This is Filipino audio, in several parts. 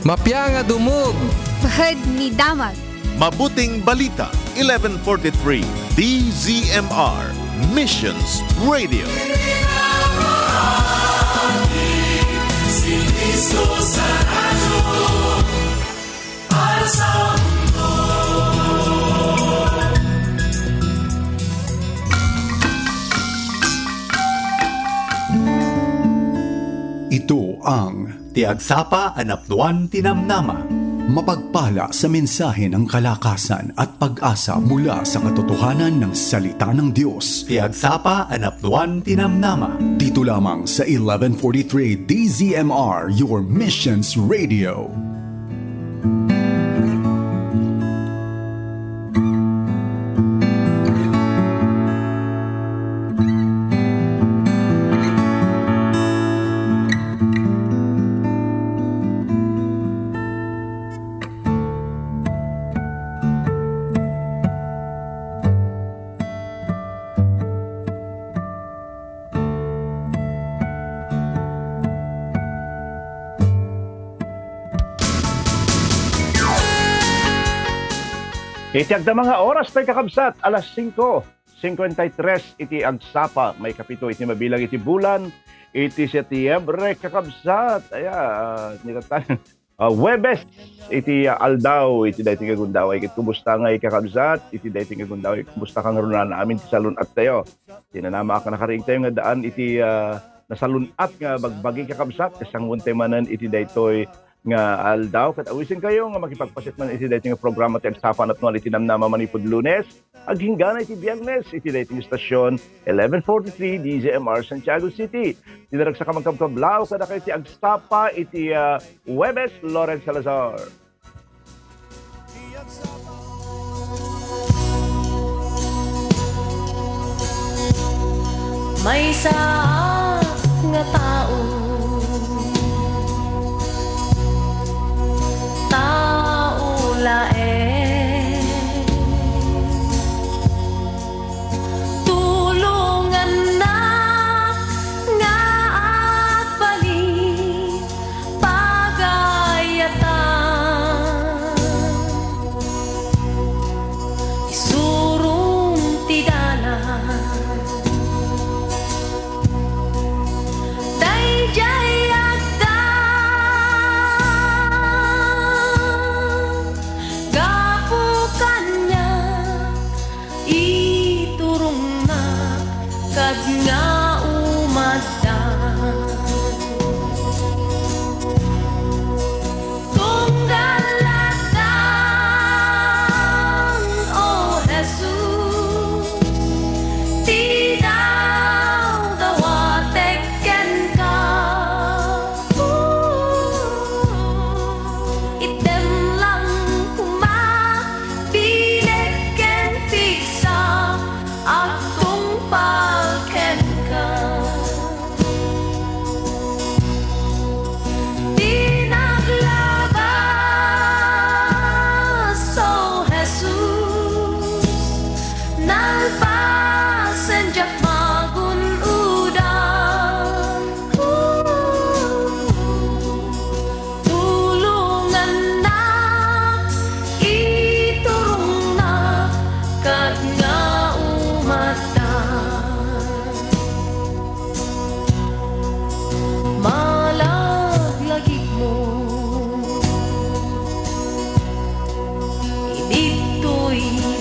Mapya nga dumog. Bahad ni Damag. Mabuting Balita, 1143, DZMR, Missions Radio. Ito ang Tiagsapa Anapnuan Tinamnama. mapagpala sa mensahe ng kalakasan at pag-asa mula sa katotohanan ng salita ng Diyos. Tiagsapa Anapnuan Tinamnama. Dito lamang sa 1143 DZMR, your Missions Radio. Iti agda mga oras tayo kakabsat, alas 5:53 iti agsapa, may kapito iti mabilang iti bulan, iti Setyembre kakabsat, nitatan, Webes, iti aldaw, iti dahiting kagundaw, ay kumusta nga kakabsat, iti dahiting kagundaw, kumusta kang runan namin iti salun at tayo, tinanama ka nakariing tayo nga daan, iti nasalun at nga bagbagi kakabsat, kasang manan iti daytoy nga aldaw kat awisin kayo nga makipagpasit man iti dating programa ti agsapan at iti namnama manipud Lunes aghinggana iti Biyernes iti dating istasyon 1143 DZMR Santiago City dinarag sa kamagkabkablaw kada kay ti agsapa iti Webes Lawrence Salazar. May isa nga tao lae tulungan na nga at balik pagayatan isurong tidalan dayjay nga umadan tunggalatang o Jesus ti daw dawateken ka item lang kumabiliken tiksa akong palken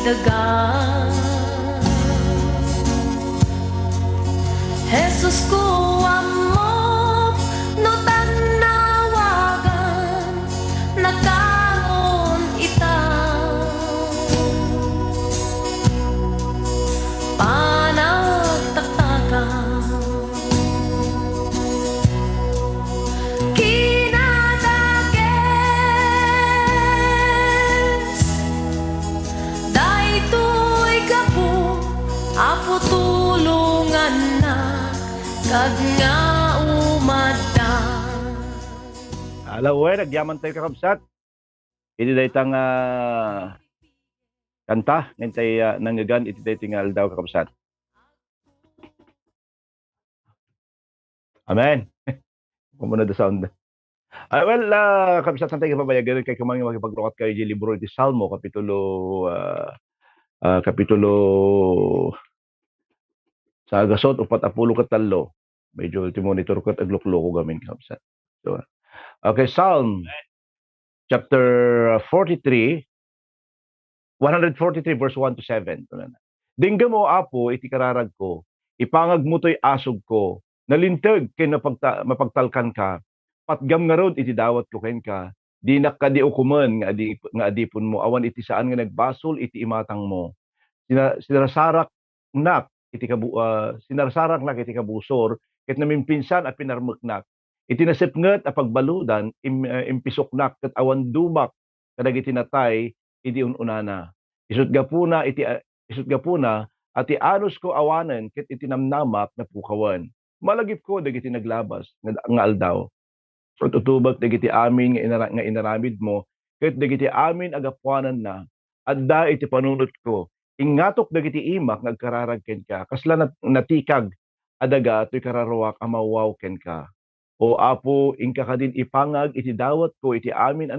dagan Jesus ko amo no tanawagan nakaon ita panagtaktakan apo tulungan na kag nga umadan. Alawe nagyaman tayo kakabsat. Iti daytang kanta ngintay nangagan iti dayting aldaw kakabsat. Amen. Kumuna the sound. Kabisat sa tayo pabayagan kay kumang makipaglukat kayo di libro di Salmo kapitulo sa agasot upat apulo katalo. Medyo ti monitor ko at aglukloko gamin kabisat. So, okay, Psalm chapter 43, 143 verse 1 to 7. Dingga mo apo iti kararag ko, ipangag mo to'y asog ko, nalintag kay mapagtalkan ka, patgam nga rod iti dawat ko ken ka, di nakadi ukuman nga adipon mo, awan iti saan nga nagbasol iti imatang mo. Sinarasarak nak sinarasarak nak iti kabusor, ket namimpinsan at pinarmeknak. Iti nasipnget a pagbaludan, impisoknak, ket awan dumak, kadagiti natay, iti ununana. Isut gapuna ati anos ko awanen ket itinamnamak na pukawan. Malagip ko dagiti naglabas nga aldaw. Tutubag dagiti amin nga inaramid mo ket dagiti amin agapuanan na adda iti panunot ko. Ingatok dagiti imak nagkararag ken ka kasla natikag adaga toy kararuak amawaw ken ka. O apo ingka kadin ipangag iti dawat ko iti amin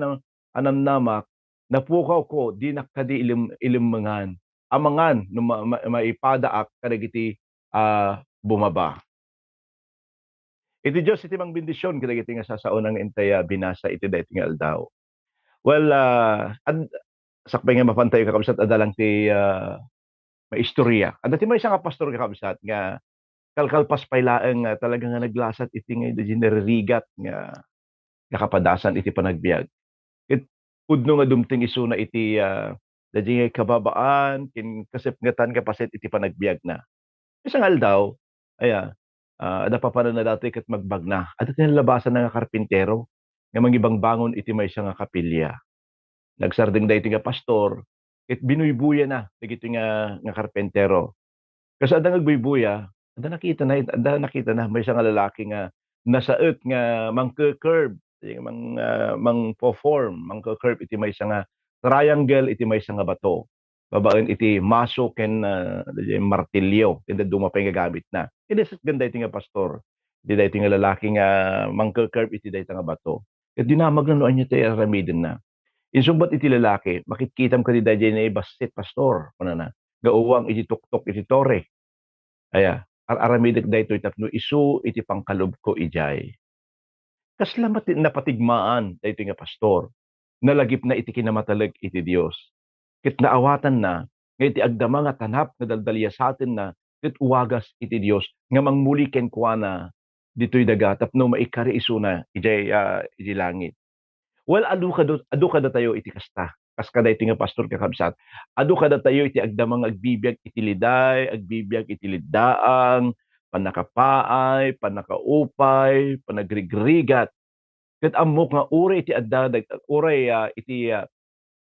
anamnamak napukaw ko di nakadi ilimmangan amangan no maipadaak kadagiti bumaba. Iti Diyos iti mang bendisyon kadagiti nga sasaunang intaya binasa iti daytoy nga aldaw. Sakbay nga mapantay kakabsat adalang ti maistorya. Adda ti maysa nga pastor kakabsat nga kalkalpas paylaeng talaga nga naglasat iti nga naririgat nga kapadasan iti panagbiag. Ket pudno nga dumting isuna iti dadya nga kababaan ken kasipngatan kapaset iti panagbiag na. Isang aldaw ada pa panon na dati ket magbagna. Adda ti labasan nga karpintero nga mangibangbangon iti maysa nga kapilya. Nagsardeng daytoy nga pastor ket binuybuya na dagiti nga karpentero. Kas adda nagbuybuya, adda nakita na maysa nga lalaki nga nasaet nga mangke-curve, mangpo-form, iti maysa nga triangle iti maysa nga bato. Babaen iti maso ken martilyo, ken dumapay nga gamit na. Iti ganda iti nga pastor. Iti daytoy nga lalaki nga mangke-curve iti daytoy nga bato. Ket dinamag na noan niya tayo aramiden na. Insumbat iti lalaki, makitkitam ka di dayjay na basit pastor, kunana. Gauwang iti tuktok iti tore. Aramidek daytoy tapno isu iti pangkalob ko ijay. Kasla napatigmaan daytoy nga pastor. Nalagip na iti kinamatalag iti Dios. Ket naawatan na nga iti agdama nga tanap nga daldalya sa atin na ket uwagas iti Dios nga mangmuli ken kuana ditoy daga tapno maikari isuna ijay langit. Adu kada tayo iti kasta. Kas kada iti nga pastor kakabsat. Adu kada tayo iti agdamang agbibiag iti liday, agbibiag iti liddaang, panakapaay, panakaupay, panagrigrigat. Ket ammok nga uray iti adda uray iti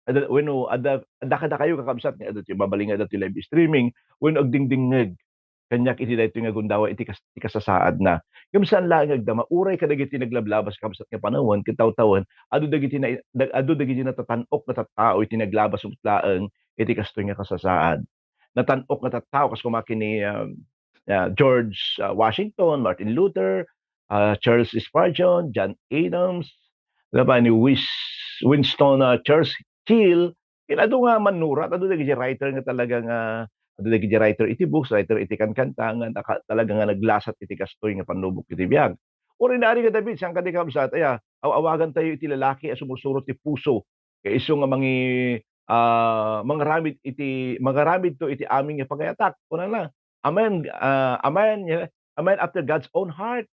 adda kada kayo kakabsat nga adda ti babaling adda ti live streaming wenno agdingdingngeg kanyak iti daytoy nga gundawa iti kasasaad na. Ngem saan laeng agdama uray kadagiti naglablabas kabsat nga panawon ket tawtawan adu dagiti natatan-ok na tattao iti naglabas ket laeng iti kastoy nga kasasaad. Natan-ok na tattao kas kumaki ni George Washington, Martin Luther, Charles Spurgeon, John Adams, ni Winston Churchill, adu nga manurat, adu dagiti writer nga talaga nga adu dagiti writer iti books, writer iti kankanta nga talaga nga naglasat iti kastoy nga panubok iti biag. Ordinary nga David siyang kadi kabsat awagan tayo iti lalaki a sumusurot ti puso kay isu nga mangaramid to iti aming nga pagayatak. Kunana, amen after God's own heart.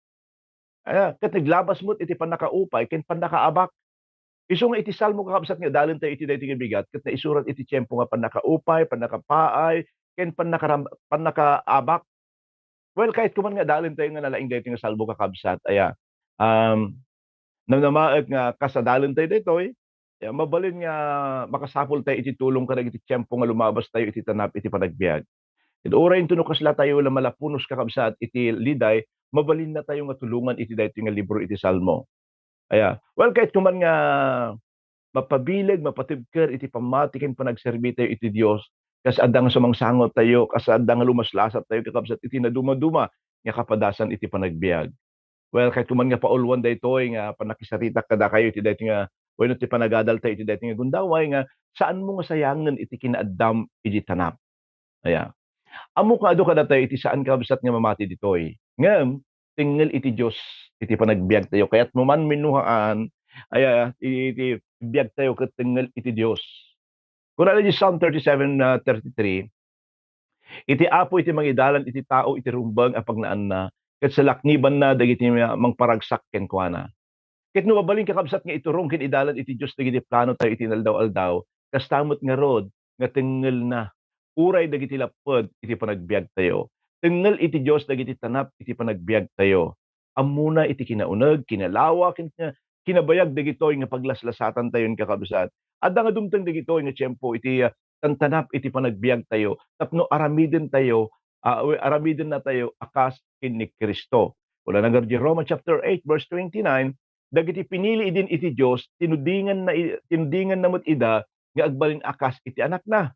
Ket naglabas mo't iti panakaupay ken panakaabak. Isu nga iti salmo kakabsat nga dalin tayo iti daytoy nga bigat ket naisurat iti tiempo nga panakaupay, panakapaay, ken panakaabak. Kahit kuman nga dalin tayo nga nalaing daytoy nga salmo kakabsat namnamaek nga kasadalin tayo daytoy mabalin nga makasapol tayo iti tulong kadagiti tiempo nga lumabas tayo iti tanap iti panagbiag. Ket oray intuno kasla tayo la malapunos kakabsat iti liday mabalin na tayo nga tulungan iti daytoy nga libro iti salmo. Kahit kuman nga mapabileg, mapatibker iti pamati ken panagserbi tayo iti Dios kas adda nga sumangsangot tayo, kas adda nga lumaslasat tayo kakabsat iti naduma-duma nga kapadasan iti panagbiag. Well, kahit kuman nga paulwan daytoy nga panakisarita kada kayo iti daytoy nga wenno ti panagadalta iti daytoy nga gundaway nga saan mo nga sayangen iti kinaadam iti tanap. Aya. Amo ka adu kada tayo iti saan ka bisat nga mamati ditoy. Ngem tingel iti Dios iti panagbiag tayo kaya't mo man minuhaan aya iti biag tayo ket tingel iti Dios. Kun ano di Psalm 37:33 iti apo iti mangidalan iti tao iti rumbag a pagnaan na ket sa lakniban na dagiti mangparagsak kenkuana. Ket no mabalin kakabsat nga iturong ken idalan iti Dios dagiti plano tayo iti naldaw-aldaw kastamot nga rod nga tengel na uray dagiti lapod iti panagbiag tayo. Tengel iti Dios dagiti tanap iti panagbiag tayo. Ammuna iti kinauneg, kinalawa, kinabayag dagitoy nga paglaslasatan tayon kakabsat. Adda nga dumteng dagitoy nga tiyempo iti tantanap iti panagbiag tayo tapno aramiden na tayo akas ken ni Kristo. Wala nang di Romans chapter 8 verse 29 dagiti pinili idin iti Dios tinudingan namot ida nga agbalin akas iti anak na.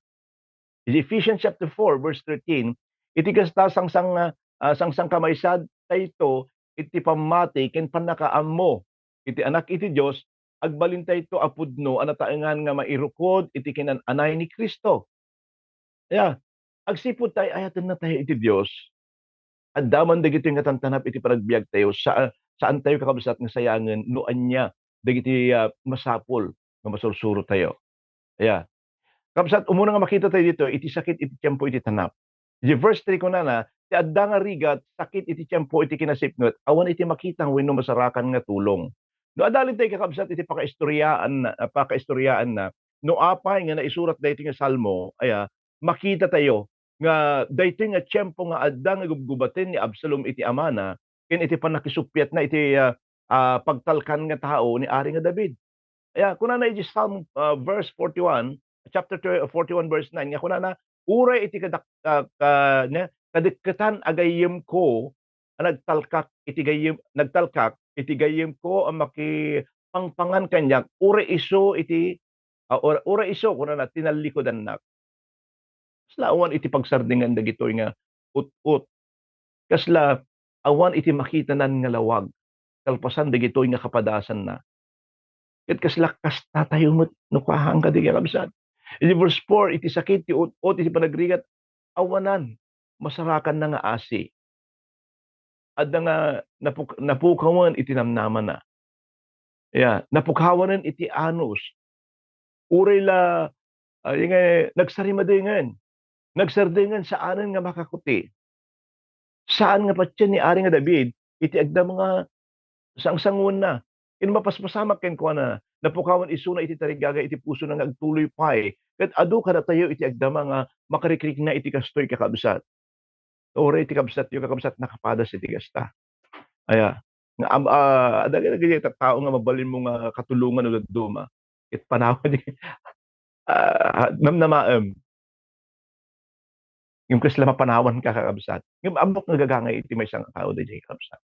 In Ephesians chapter 4 verse 13 iti kasta sangsang kamaysad tayto iti pamati ken pannakaammo iti anak iti Dios agbalin tayto apudno anataengan nga mairukod iti kinan-anay ni Kristo. Yeah. Agsipud tayo ayaten na tayo iti Dios. Addaman dagiti nga tantanap iti panagbiag tayo saan tayo kakabsat nga sayangen no anya dagiti masapol nga masursuro tayo. Yeah. Kabsat umuna nga makita tayo dito iti sakit iti tiempo iti tanap. Di verse 3 ko na ti adda nga rigat sakit iti tiempo iti kinasipnget awan iti makitang wenno masarakan nga tulong. No adalin tayo kakabsat iti pakaistoryaan na no apay nga naisurat daytoy nga salmo aya makita tayo nga daytoy nga tiempo nga adda nga gubgubaten ni Absalom iti amana ken iti panakisupyat na iti pagtalkan nga tao ni ari nga David. Aya kuna na iti Psalm verse 41 chapter 41 verse 9 nga kuna na uray iti kadikketan agayem ko nagtalkak iti gayem ko ang makipangpangan kanyak uray iso kuna na tinalikodan na kasla awan iti pagsardingan dagitoy nga ut-ut. Kasla awan iti makitanan nga lawag. Kalpasan dagitoy nga kapadasan na. Ket kasla kasta tayo no kahang kadigi kabsat. In verse 4 iti sakit ti ut-ut iti panagrigat awanan masarakan na nga asi. Adda nga napukawan iti namnaman na. Yeah, napukhawanan iti anus. Uray la nagsardingan saanan nga makakuti. Saan nga patyan ni ari nga David iti agda mga sangsangon na. In mapaspasamak ken kuana napukawan isuna iti tarigaga iti puso na nga agtuloy pay. Ket adu kada tayo iti agda mga makarikrik na iti kastoy kakabsat. Ore iti kabsat yu kakabsat nakapadas iti gasta. Aya nga adagay giti tao nga mabalin mo nga katulungan ulit duma. Ket panahon di namnamaem. Yung kasla mapanawan ka kakabsat. Yung ambok nagagangay iti may isang tao di kakabsat.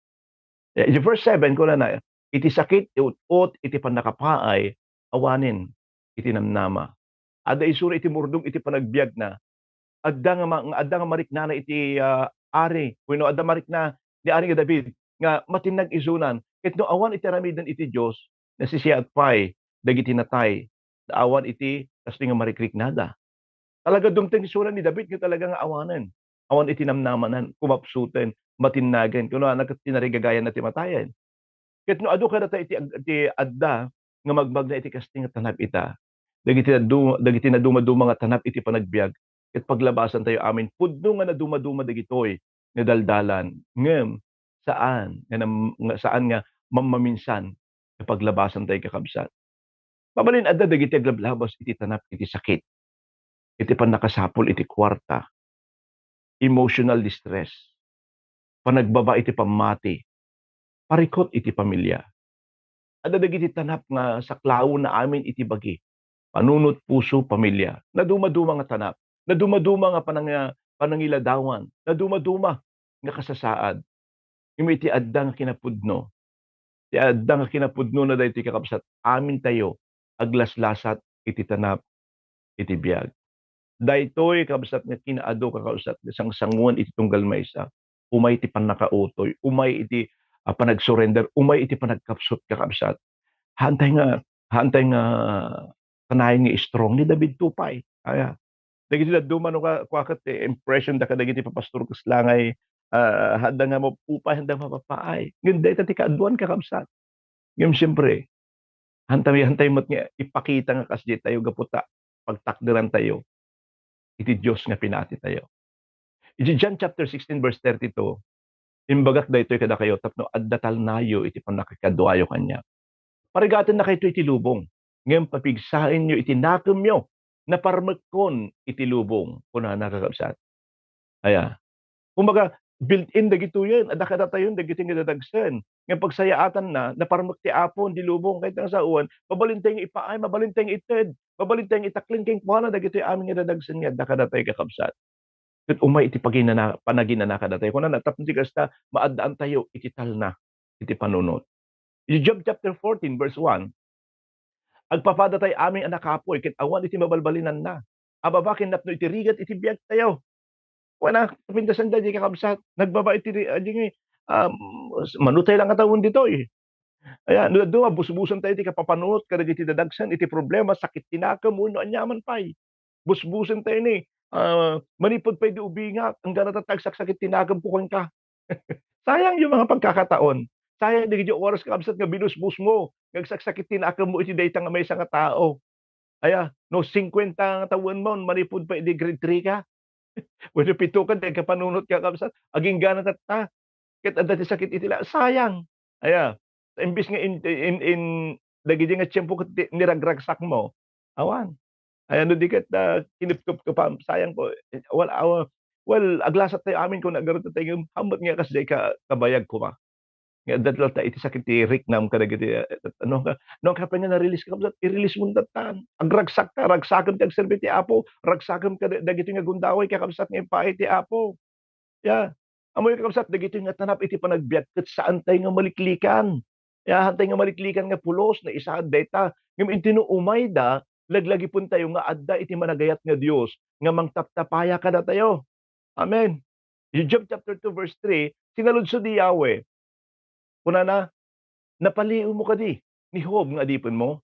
In verse 7 ko na iti sakit, ut iti panakapaay, awanin, iti namnama. Ada isura iti murdom iti panagbiag na. Adda nga mariknana iti ari. Wenno adda marikna ni ari nga David nga matinag isunan. Ket no awan iti ramidan iti Dios na sisiat pay dagiti natay. Awan iti kasli nga marikriknada. Talaga dumteng isunan ni David nga talaga nga awanan. Awan iti namnamanan, kumapsuten, matinnagan, kuno anak tinarigagayan na ti matayen. Ket no adu kada iti adda nga magbag na iti kasting nga tanap ita. Dagiti na dumaduma nga tanap iti panagbiag. Ket paglabasan tayo amin pudno nga naduma-duma dagitoy nga daldalan. Ngem saan nga mamaminsan nga paglabasan tayo kakabsat. Pabalin adda dagiti aglablabas iti tanap iti sakit. Iti panakasapol iti kwarta. Emotional distress. Panagbaba iti pamati. Parikot iti pamilya. Adda dagiti tanap nga saklaw na amin iti bagi. Panunot puso pamilya. Naduma-duma nga tanap. Naduma-duma nga panangiladawan. Naduma-duma nga kasasaad. Yung iti adda nga kinapudno. Iti adda nga kinapudno na dahi iti kakabsat. Amin tayo aglaslasat iti tanap iti biag. Daytoy kabsat nga kinaado kakabsat sangsanguan iti tunggal maysa. Umay iti panakautoy. Umay iti panag-surrender, umay iti panagkapsot kakabsat. Hantay nga kanayon nga strong ni David Tupay. Aya, dagiti daduma no ka kwaket impression da kadagiti papastor kas langay handa nga mapupay, handa mapapaay. Ngem dayta ti kaadwan kakabsat. Ngem siyempre, hantay mo't nga ipakita nga kasdi tayo gaputa pagtakderan tayo iti Dios nga pinati tayo. Iti John chapter 16 verse 32, imbagak daytoy kada kayo tapno adda talnayo iti panakikaduayo kanya. Parigaten na kayo iti lubong. Ngayon papigsain nyo iti nakem na parmekon iti lubong kuna nakakabsat. Aya. Kumbaga, built-in dagito yan. Adda kada tayo dagiti nga dadagsen. Ngayon pagsayaatan na parmek ti apon di lubong kahit nga sa uwan, mabalintay nga ipaay, mabalintay nga ited, mabalintay nga itakling keng kuana dagito aming nga dadagsen nga adda kada tayo kakabsat. Ket umay iti panaginana kada tayo. Kuna natapno ti kasta maaddaan tayo iti talna iti panunot. Job chapter 14 verse 1, agpapada tayo aming anak kapoy, ket awan iti mabalbalinan na. Ababakin napno iti rigat iti biag tayo. Wana, pintasan da di kakabsat. Nagbaba iti manutay lang katawon dito eh. Ayan, doon, busbusan tayo iti kapapanunot, kada iti dadagsan, iti problema, sakit tinakam, uno, anyaman pa'y. Busbusan tayo ni, manipod pa'y di ubinga, ang ganatatag sakit tinakam pukan ka. Sayang yung mga pagkakataon. Sayang di gidyo oras kakabsat nga binusbus mo. Nagsaksakit tinakam mo iti dayta nga may nga tao. Aya, no 50 nga taon mo, manipod pa iti grade 3 ka. Wala pito ka, dahil kapanunot ka kakabsat. Aging gana tata. Ket adda ti sakit itila. Sayang. Aya, imbis nga in dagiti nga tiyempo niragragsak mo. Awan. Aya, no di ket kinipkop ko pa. Sayang po. Well, aglasat tayo amin kung nagaroon tayo hamot nga kasi kabayag ko ma. Nga dadlo ta iti sakit ti riknam kadagiti ano ka no ka pa nga na-release ka i-release mo datan. Agragsak ka, ragsakam ti agserbi ti Apo, ragsakam ka dagiti nga gundaway kakabsat nga ipaay ti Apo. Ya. Amoy kakabsat dagiti nga tanap iti panagbiag ket saan tayo nga maliklikan. Ya, hantay nga maliklikan nga pulos na isaad dayta. Ngem intino umay da laglagi pun tayo nga adda iti managayat nga Dios nga mangtaptapaya kada tayo. Amen. Job chapter 2 verse 3, sinaludsod di Yahweh. Kuna na, napaliw mo kadi, ni Job nga adipon mo.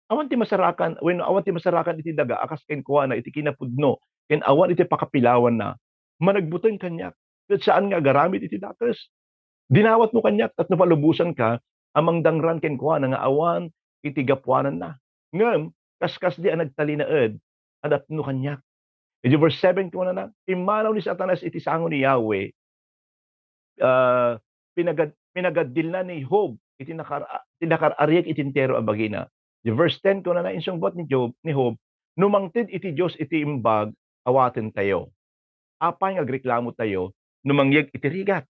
Awan ti masarakan, awan ti masarakan iti daga, akas ken kuana iti kinapudno, ken awan iti pakapilawan na, managbuton kanyak, ket saan nga garamit iti dakes. Dinawat mo kanyak, at napalubusan ka, amang dangran ken kuana nga awan iti gapwanan na. Ngem, kaskas di ang nagtalinaed, adat no kanyak. Iti verse 7 kuana na, imanaw ni Satanas iti sango ni Yahweh, pinagadil na ni Job iti nakar-ariek iti entero a bagina. The verse 10 ko na insungbat ni Job numangted iti Dios iti imbag awaten tayo. Apay nga agreklamo tayo numangyeg iti rigat.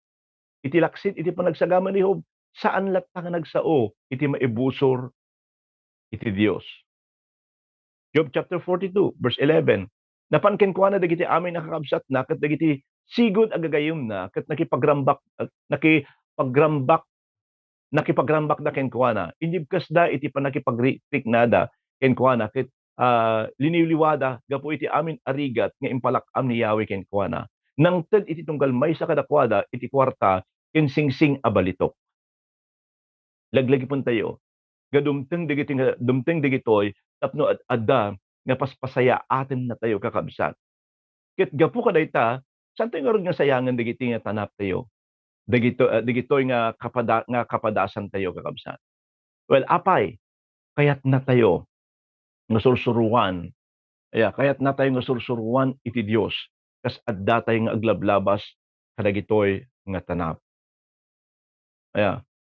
Iti laksit iti panagsagama ni Job, saan latta nga nagsao iti maibusor iti Dios. Job chapter 42 verse 11, napanken kuana dagiti amin nakakabsat na ket dagiti sigod agagayom na ket nakipagrambak na ken kuana. Inib kasda iti panakipagrik nada ken kuana ket liniliwada gapo iti amin arigat nga impalak-am ni Yahweh ken kuana. Nangted iti tunggal maysa kadakwada iti kwarta ken singsing a balitok. Laglagi pun tayo. Gadumteng digitoy tapno adda nga paspasaya aten na tayo kakabsat. Ket gapo kadayta, saan tayo nga sayangan digiti nga tanap tayo? Digitoy nga kapadasan tayo kakabsat. Well, apay, kayat na tayo nga sursuruan. Kayat na tayo nga sursuruan iti Dios. Kas adda tayo nga aglablabas kadagitoy nga tanap.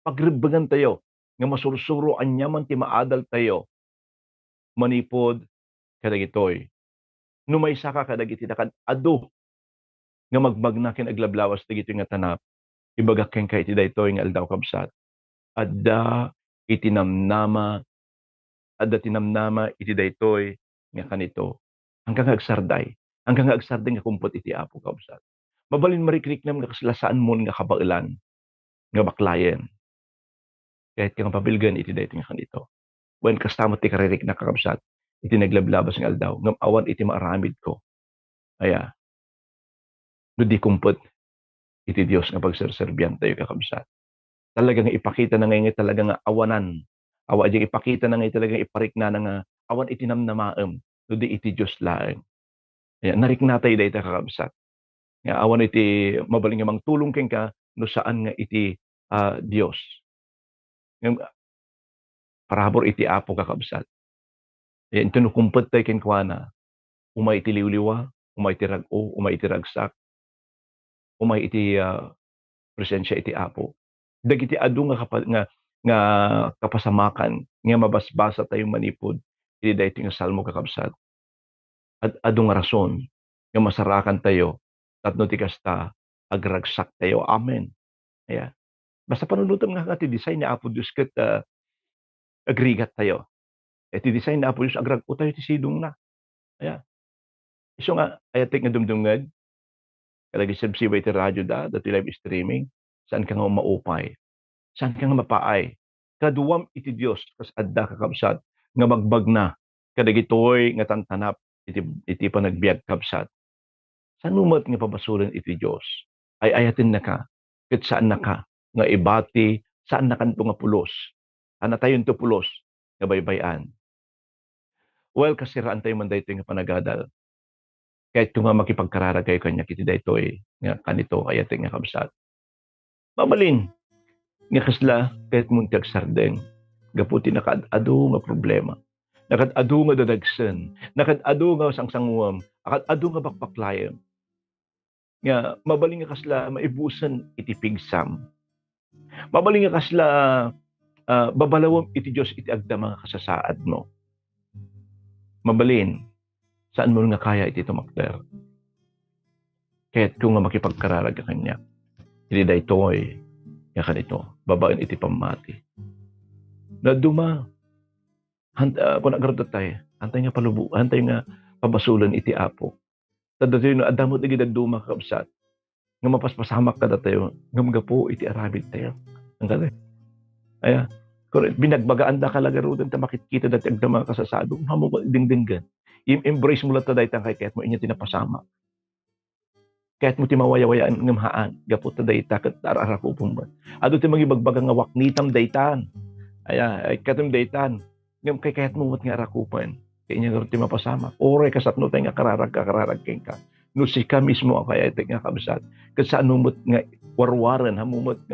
Pagribagan tayo nga masursuro anyaman ti maadal tayo. Manipod kadagitoy. Numaysa ka kadagiti nakad adu nga magmagna ken aglablawas dagitoy nga tanap. Ibagak ken kay iti daytoy nga aldaw kabsat. Adda tinamnama iti daytoy nga kanito. Hanggang agsarday nga kumpot iti Apo kabsat. Mabalin marikrik nam nga kaslasaan mo nga kabailan nga baklayen. Kahit nga pabilgan iti daytoy nga kanito. When kastamot ti karirik na kakabsat, iti naglablabas ng aldaw, ngam awan iti maaramid ko. No di kumpot iti Dios nga pagserserbian tayo kakabsat. talagang ipakita na ngayon talaga nga awanan. Awa di ipakita na ngayon talaga iparik na nga awan itinam na maem. No di iti Diyos laeng. Ayan, narik natay da ita kakabsat. Nga awan iti mabaling nga tulong ken ka no saan nga iti Dios. Ngem parabor iti Apo kakabsat. Ayan ito no kumpet tayo ken kuana. Umay iti liwliwa, umay iti rag-o, umay iti ragsak, umay iti presensya iti Apo. Dagiti adu nga kapasamakan nga mabasbasa tayo manipod iti daytoy nga salmo kakabsat. At adu nga rason nga masarakan tayo tapno ti kasta agragsak tayo. Amen. Ayan. Basta panunutom nga ti design ni Apo Dios ket agrigat tayo. Ti design ni Apo Dios agrag-o tayo ti sidong na. Ayan. Isu nga ayatek nga dumdumngeg kadagiti subsibay ti radyo dati live streaming saan ka nga maupay. Saan ka nga mapaay. Kaduwam iti Dios kas adda kakabsat nga magbag na kadagitoy nga tantanap iti panagbiag kabsat. Saan umot nga pabasulan iti Dios ay ayatin na ka ket saan na ka nga ibati saan na kanto nga pulos. Ana tayon to pulos nga baybayan. Well kasiraan tayo man daytoy nga panagadal. Kahit kung nga makipagkararag kayo kanya kiti daytoy nga kanito ayatin nga kabsat. Mabalin nga kasla kahit mong tagsardeng gaputi nakadado nga problema. Nakadado nga dadagsen, nakadado nga sangsanguam, akadado nga bakbaklayan. Nga mabaling nga kasla maibusan iti pigsam. Mabaling nga kasla babalawom iti Dios iti agda mga kasasaad mo. Mabalin saan mo nga kaya iti tumakder. Kahit kung nga makipagkararag ka kanya. Iti daytoy nga kanito, babaen iti pamati. Na duma kung nagarod tayo, antay nga palubu, antay nga pabasulan iti Apo. Tadatoy no adamot iti duma kakabsat. Nga mapaspasamak ka tayo, nga magapo iti arabid tayo. Ang galing. Aya, binagbagaan da kalagarudan ta makikita dati agda mga kasasado, hamo dingdinggan. I-embrace mo lang ta daytang kay kahit mo inya tinapasama. Kahit mo ti mawaya-wayaan ng haan, gapot ta dayta ket arara ko pumban. Ado ti magibagbaga nga waknitam daytan. Ay katum daytan. Ngem kay kahit mo nga arakupan, kay inya ti mapasama. Oray kasatno tay nga kararag ken ka. No si ka mismo ang kaya iti nga kabsat. Ket saan numot nga warwaran hamumot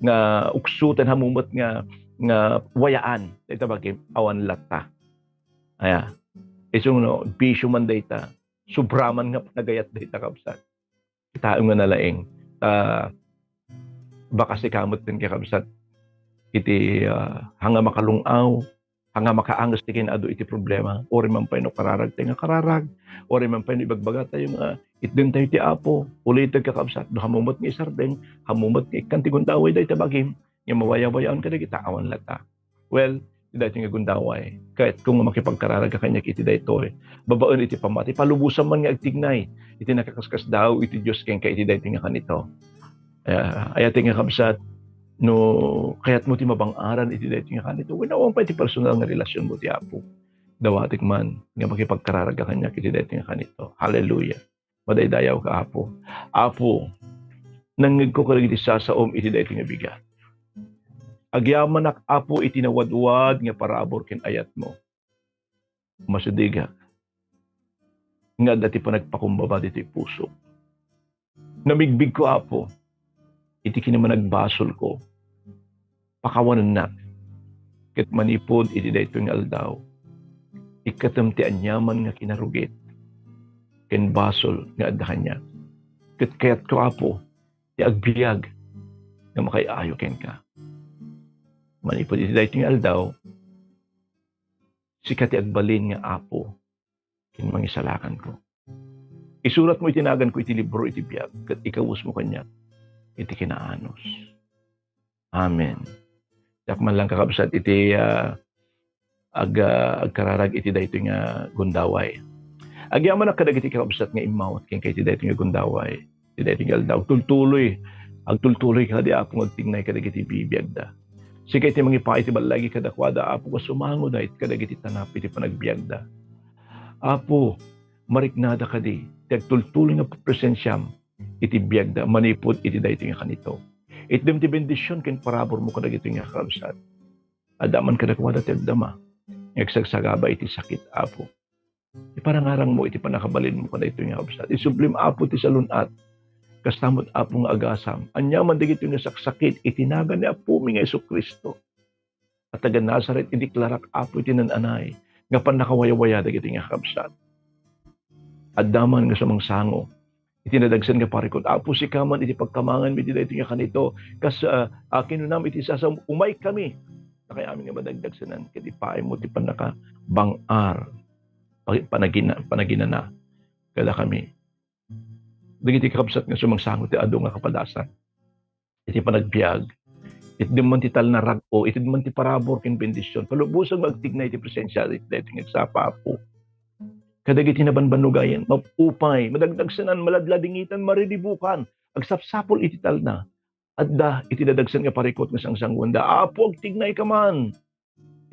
nga uksutan hamumot nga wayaan. Ita bagay awan latta. Aya. Isung no bisyo man dayta. Subraman nga nagayat dayta kabsat. Taong nga nalaing baka si kamot din kakabsat iti hanga makalungaw hanga makaangas ti kinado iti problema ori man pay no kararag tayo nga kararag ori man pay no ibagbaga tayo nga itden tayo ti Apo ulited kakabsat do hamumot nga isardeng hamumot nga ikantigon daway day tabagim nga mawaya-wayaon kadagiti awan lata. Well dahil nga gundaway kahit kung makipagkararag ka kanya iti daytoy babaen iti pamati palubusan man nga agtignay iti nakakaskas daw iti Dios ken ka iti daytoy nga kanito ayati nga kabsat no kayat mo ti mabang-aran iti daytoy nga kanito winawang pa iti personal nga relasyon mo ti Apo dawatik man nga makipagkararag ka kanya iti daytoy nga kanito. Hallelujah. Madaydayaw ka Apo nangig ko kadagiti sasaom iti daytoy nga bigat. Agyaman ak Apo itinawadwad nga parabor ken ayat mo. Masudiga. Nga dati pa nagpakumbaba dito puso. Namigbig ko Apo. Iti kinaman nagbasol ko. Pakawanan na. Ket manipod iti dayto nga aldaw. Ikatam ti anyaman nga kinarugit. Ken basol nga adda kanya. Ket kayat ko Apo. Ti agbiag. Nga makayayo ken ka. Manipod iti daytoy nga aldaw, sikat ti agbalin nga Apo, ken mangisalakan ko. Isurat mo itinagan ko iti libro iti biag, ket ikawus mo kanya, iti kinaanos. Amen. Dakman lang kakabsat iti agkararag iti daytoy nga gundaway. Agyaman na kadagiti kakabsat nga imawat ken kay iti daytoy nga gundaway, iti daytoy nga aldaw, agtultuloy ka di Apo agtingnay kadagiti bibiyag da. Sige iti mangipay iti balagi kadakwada Apo ko sumango da iti kadagiti tanap iti panagbiagda. Apo mariknada kadi tagtultuloy nga presensyam iti biagda manipod iti daytoy nga kanito. Itdem ti bendisyon ken parabor mo kadag iti nga kakabsat. Adaman kadakwada ti agdama. Ngagsagsagaba iti sakit apo. Iparangarang mo iti panakabalin mo kada ito nga kakabsat. Isublim apo ti salunat. Kastamot apo nga agasam. Anyaman dagito nga saksakit itinaga ni apo mi nga Jesucristo. At taga Nazaret idiklarak apo iti nananay. Nga panakawayawaya dagito nga kakabsat. Adaman nga samang sango. Itinadagsan nga parikot. Apo si kaman iti pagkamangan mi iti nga kanito. Kas kinunam iti sasam umay kami. Na kaya amin nga madagdagsanan. Kati paay mo ti panaka bangar. Panagina na. Kada kami. Dagiti kakabsat nga sumangsango ti ado nga kapadasan. Iti panagbiag. Iti man ti tal na rago. Iti man ti parabor kin bendisyon. Palubusang magtignay ti presensya. Iti nga sapa apo. Kadagiti nabanbanugayan, mapupay, madagdagsanan, maladladingitan, maridibukan, agsapsapol iti tal na. Adda, iti dadagsan nga parikot nga sangsangwanda. Apo, agtignay ka man.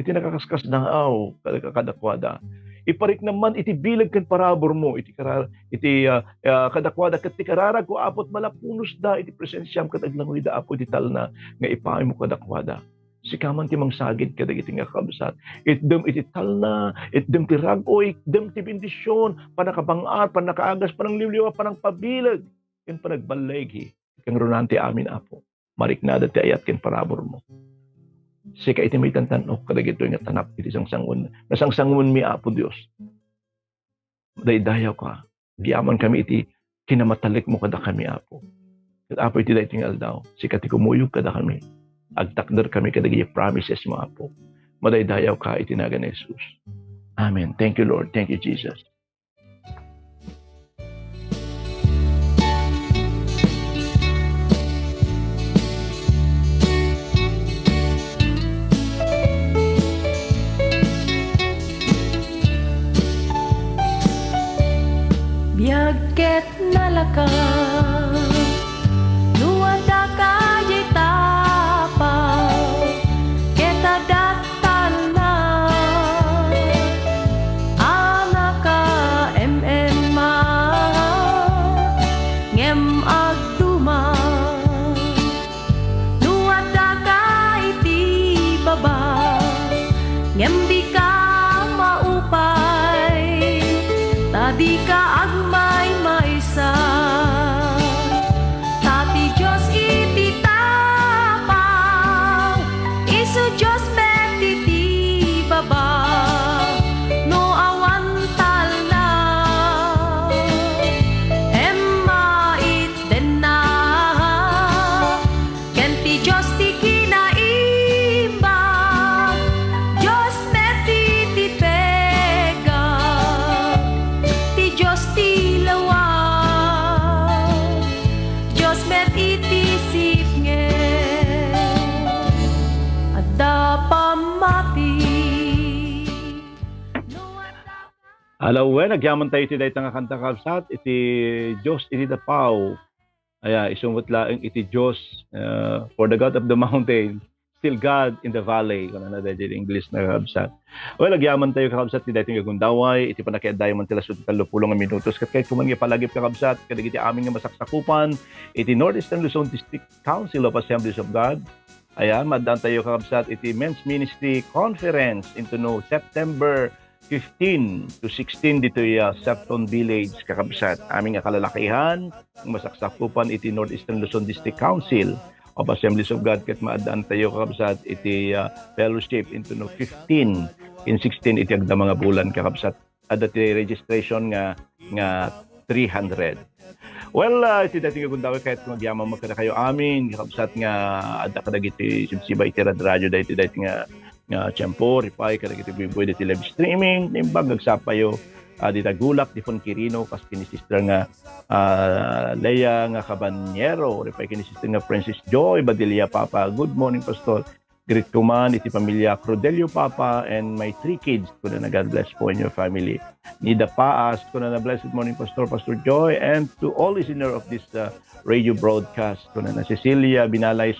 Iti nakakaskas na aw, kadakwada. Iparik naman, iti bilag kan parabor mo, iti kadakwada, kat ti kararag ko, apot malapunos da, iti presensyam kataglangoy da, apo, iti tal na, nga ipaay mo kadakwada. Sikaman ti mangsagid kadagiti nga kakabsat. Itdem iti talna, itdem ti ragoy, itdem ti bendisyon, panakabangar, panakaagas, panangliwliwa, panangpabilag, ken panagbalaygi. Kang runante amin apo. Mariknada ti ayat ken parabor mo. Sika iti may tantanok kadagito nga tanap iti sangsangon. Nasangsangon mi apo Dios. Daydayaw ka. Giaman kami iti kinamatalik mo kada kami apo. Ket apo iti dayting aldaw. Sika ti kumuyog kada kami. Agtakder kami kadagi promises mo apo. Madaydayaw ka itinaga ni Jesus. Amen. Thank you, Lord. Thank you, Jesus. Biagket nalaka nuada kay tapaw keta daktal na anaka ma ngem agduma nuada kay ti baba ngem di ka maupay tadi ka agmay maisa tati Diyos iti tapaw isu Diyos metiti baba no awan talna emma itten na kenti Diyos ti kinaimba Diyos metiti pega ti Diyos ti lawa Diyos met iti sipnge adda pamati no adda Alawen, nagyaman tayo iti daytang nga kanta kabsat, iti Diyos iti dapaw. Aya, isumot laeng iti Diyos for the God of the mountain, still God in the valley. Kung ano dahil English na kabsat. Well, nagyaman tayo kakabsat, iti daytang gagundaway, iti panakiadayaman tila sa 30 minutos. Kat kahit kuman nga palagip kakabsat, kadag iti amin nga masaksakupan, iti Northeastern Luzon District Council of Assemblies of God. Ayan, madaan tayo kakabsat, iti Men's Ministry Conference into September 15 to 16 dito Septon Village kakabsat. Aming nga kalalakihan, masaksakupan iti Northeastern Luzon District Council of Assemblies of God ket maadaan tayo kakabsat iti fellowship into 15 in 16 iti agda mga bulan kakabsat. Ada ti registration nga 300. Well, iti dating agundaway kahit magyamang magkada kayo amin kakabsat nga ada kadagiti sibsiba iti radyo dahiti dating nga tiyempo, ripay, kadagiti pwede ti live streaming, nimbag nagsapayo di tagulak, di Kirino, kas kinisistra nga Leia nga Cabanyero, ripay kinisistra nga Princess Joy, Badilla Papa, good morning Pastor, greet ko man, iti pamilya Crudelio Papa, and my 3 kids, ko na God bless po in your family. Nida Paas, ko na blessed morning Pastor Joy, and to all listener of this radio broadcast, ko na Cecilia Binalay,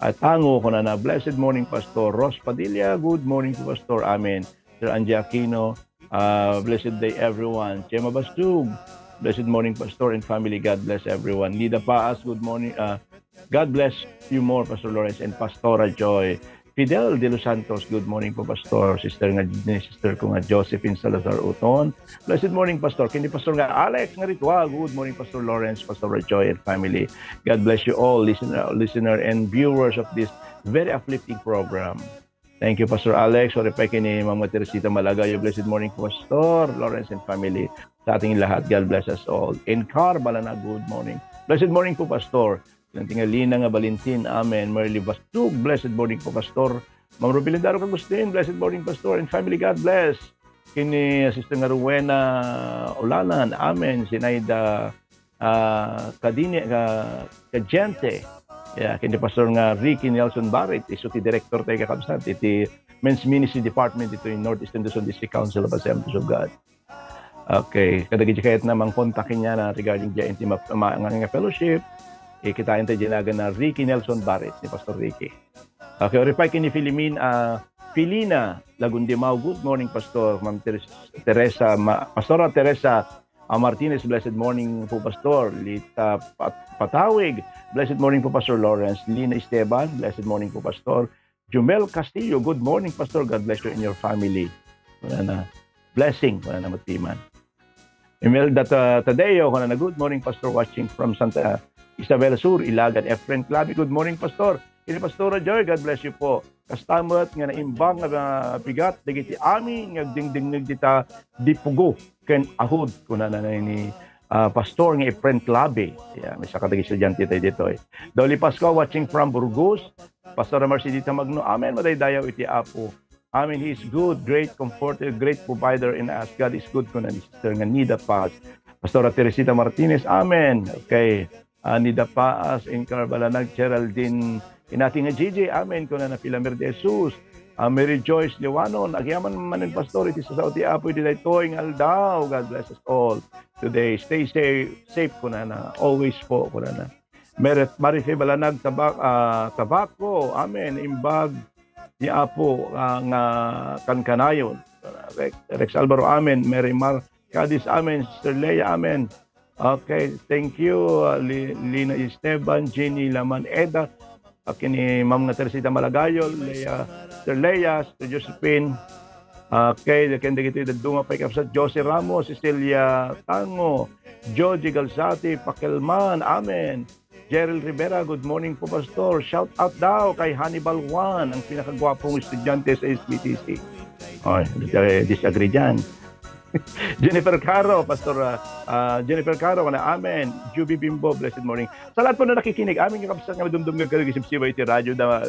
at Tango ko na blessed morning Pastor Ros Padilla, good morning to Pastor, amen. Sir Angie Aquino, blessed day everyone. Chema Bastug, blessed morning Pastor and family, God bless everyone. Nida Paas, good morning God bless you more, Pastor Lawrence and Pastora Joy. Fidel de Los Santos, good morning po, Pastor. Sister ko nga, Josephine Salazar Uton. Blessed morning, Pastor. Kini Pastor nga, Alex nga Ritual. Good morning, Pastor Lawrence, Pastor Joy and family. God bless you all, listener and viewers of this very uplifting program. Thank you, Pastor Alex. Sorry pa kini Mama Teresita Malagayo. Blessed morning, Pastor Lawrence and family. Sa ating lahat, God bless us all. In Car Balana, good morning. Blessed morning po, Pastor. Ng tingalina nga Valentin, amen. Merly Bastug, blessed morning po, Pastor. Ma'am Rubilindaro Agustin, blessed morning, Pastor. And family, God bless. Kini Sister nga Rowena Olanan, amen. Sinaida Kajente. Yeah, kini Pastor nga Ricky Nelson Barrett, isuti director tayo kakabsat. Iti Men's Ministry Department dito in Northeastern Luzon District Council of Assemblies of God. Okay, kadagiti kahit namang kontakin niya na regarding dyan inti mga fellowship. Kitain tayo dinagan na Ricky Nelson Barrett, ni Pastor Ricky. Okay, reply kini Filina Lagundimao. Good morning, Pastor. Ma'am Pastora Teresa Martinez, blessed morning po, Pastor. Lita Patawig, blessed morning po, Pastor Lawrence. Lina Esteban, blessed morning po, Pastor. Jumel Castillo, good morning, Pastor. God bless you and your family. Wala na. Blessing, wala na matiman. Imelda Tadeo, wala na. Good morning, Pastor, watching from Santa Isabela Sur, Ilagan, Efren Clavi. Good morning, Pastor. Kini Pastora Joy, God bless you po. Kastamat nga naimbang nga bigat, dagiti ami, nga dingding dita dipugo, ken ahod, kuna na ni Pastor nga Efren Clavi. Yeah, may sakadagi estudyante tayo dito eh. Dolly Pasco, watching from Burgos. Pastora Marcelita Magno, amen, madaydayaw iti apo. Amen, He is good, great comforter, great provider in us. God is good, kuna ni Sister nga Nida Paz. Pastora Teresita Martinez, amen. Okay. Nida Paas, in Carbalanag, Geraldine, inating nga Gigi, amen, kuna na Pilamir de Jesus, Mary Joyce Liwanon, agyaman manin pastor, iti sa Saudi Apo, iti day toing aldaw. God bless us all today. Stay safe kuna na, always po kuna na. Marife Balanag, Tabako, amen, imbag, ni Apo, nga kankanayon, Rex Alvaro, amen, Mary Mar Cadiz, amen, Sister Leia, amen. Okay, thank you, Lina Esteban, Jenny Laman Eda, kini Ma'am nga Teresita Malagayo, Sir Leia, Sir Josephine, okay, kanda kita dunga pa ikapsat, Jose Ramos, Cecilia Tango, Joji Galsati, Pakelman, amen. Gerald Rivera, good morning po, Pastor. Shout out daw kay Hannibal Juan, ang pinakagwapong estudyante sa SBTC. Oy, disagree dyan. Jennifer Caro, Pastor Jennifer Caro, na amen. Juby Bimbo, blessed morning. Sa lahat po na nakikinig, aming kapsat nga dumdum nga kalugisip-siba iti radyo na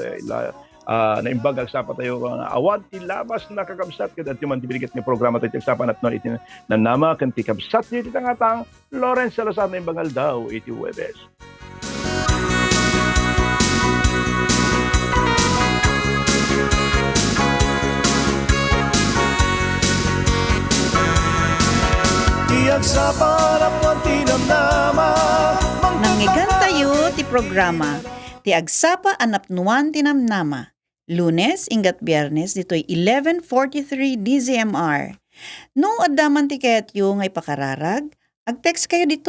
imbag agsapat tayo awan ti labas na kakabsat kada ti man tibirigat ni programa tayo agsapan at non iti nanama kan ti kabsat iti tangatang Lawrence Salazar na imbangal daw iti Webes. Nangyigan tayo ti programa ti Agsapa Anapnuan Tinamnama. Lunes ingat Biyernes ditoy 11:43 DZMR. No addaman ti kayat yu ngay pakararag, ag-text kayo dito